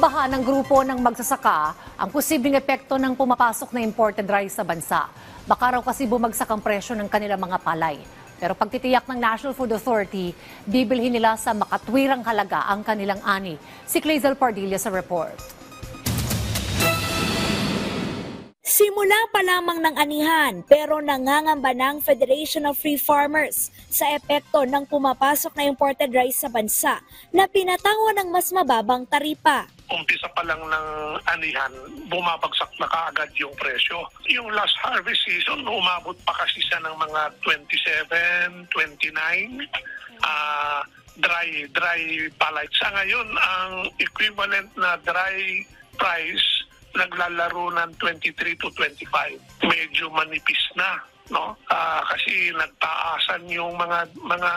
Inaabahan ng grupo ng magsasaka ang posibleng epekto ng pumapasok na imported rice sa bansa. Baka raw kasi bumagsak ang presyo ng kanilang mga palay. Pero pagtitiyak ng National Food Authority, bibilhin nila sa makatwirang halaga ang kanilang ani. Si Clazel Pardilla sa report. Simula pa lamang ng anihan pero nangangamba ng Federation of Free Farmers sa epekto ng pumapasok na imported rice sa bansa na pinatawan ng mas mababang taripa. Umpisa pa lang ng anihan, bumabagsak na kaagad yung presyo. Yung last harvest season, umabot pa kasi siya ng mga 27, 29 dry palay. Sa ngayon, ang equivalent na dry price naglalaro ng 23 to 25. Medyo manipis na, no? Kasi nagtaasan yung mga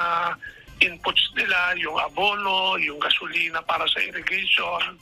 inputs nila, yung abono, yung gasolina para sa irrigation.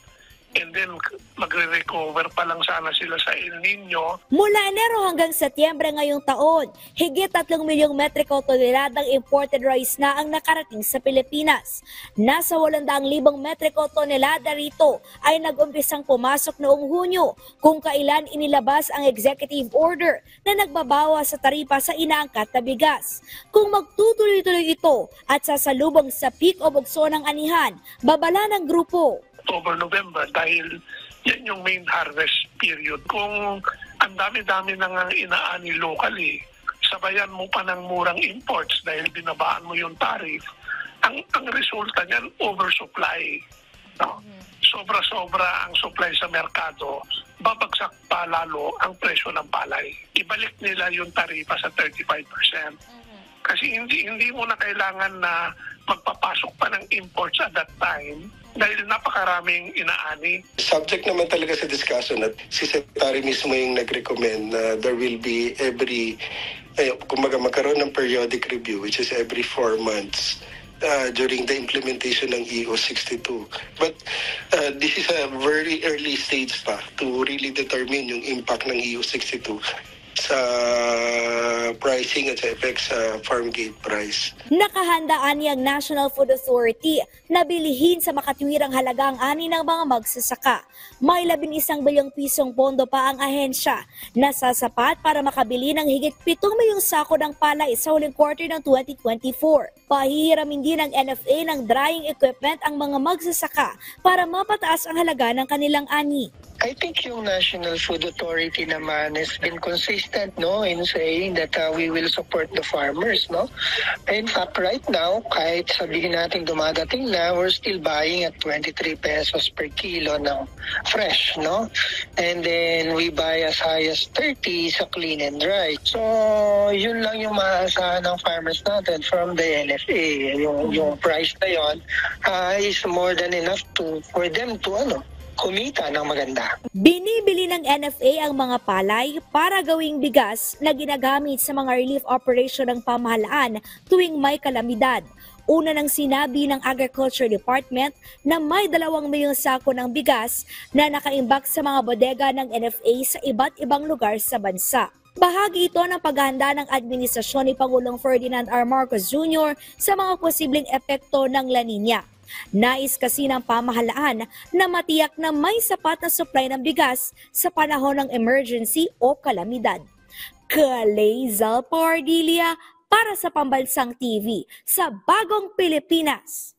And then magre-recover pa lang sana sila sa El Nino. Mula Enero hanggang Setyembre ngayong taon, higit 3 milyong metriko toneladang imported rice na ang nakarating sa Pilipinas. Nasa 800,000 metriko tonelada rito ay nag-umpisang pumasok noong Hunyo, kung kailan inilabas ang executive order na nagbabawas sa taripa sa inaangkat na bigas. Kung magtutuloy-tuloy ito at sasalubong sa peak o bugso ng anihan, babala ng grupo. October, November, dahil yan yung main harvest period. Kung ang dami-dami nang inaani locally, sabayan mo pa ng murang imports dahil binabaan mo yung tariff, ang resulta niyan, oversupply. No? Sobra-sobra ang supply sa merkado, babagsak pa lalo ang presyo ng palay. Ibalik nila yung tarifa sa 35%. Kasi hindi mo na kailangan na magpapasok pa ng imports at that time dahil napakaraming inaani. Subject naman talaga sa discussion at si Secretary mismo yung nag-recommend na there will be kumaga magkaroon ng periodic review which is every 4 months during the implementation ng EO 62. But this is a very early stage pa to really determine yung impact ng EO 62 sa pricing at sa effect sa farm gate price. Nakahandaan niyang National Food Authority na bilihin sa makatwirang halaga ang ani ng mga magsasaka. May 11 bilyong pisong pondo pa ang ahensya na sasapat para makabili ng higit 7 milyong sako ng palay sa huling quarter ng 2024. Pahihiramin din ng NFA ng drying equipment ang mga magsasaka para mapataas ang halaga ng kanilang ani. I think yung National Food Authority naman has been consistent, no, in saying that we will support the farmers, no. In fact, right now, kahit sabihin natin dumadating na, we're still buying at 23 pesos per kilo ng fresh, no. And then we buy as high as 30 sa clean and dry. So, yun lang yung maaasahan ng farmers natin from the NFA. Yung price na yun is more than enough for them to kumita ng maganda. Binibili ng NFA ang mga palay para gawing bigas na ginagamit sa mga relief operation ng pamahalaan tuwing may kalamidad. Una nang sinabi ng Agriculture Department na may 2 milyong sako ng bigas na nakaimbak sa mga bodega ng NFA sa iba't ibang lugar sa bansa. Bahagi ito ng paghahanda ng administrasyon ni Pangulong Ferdinand R. Marcos Jr. sa mga posibleng epekto ng La Nina. Nais kasi ng pamahalaan na matiyak na may sapat na supply ng bigas sa panahon ng emergency o kalamidad. Clazel Pardilla para sa Pambansang TV sa Bagong Pilipinas.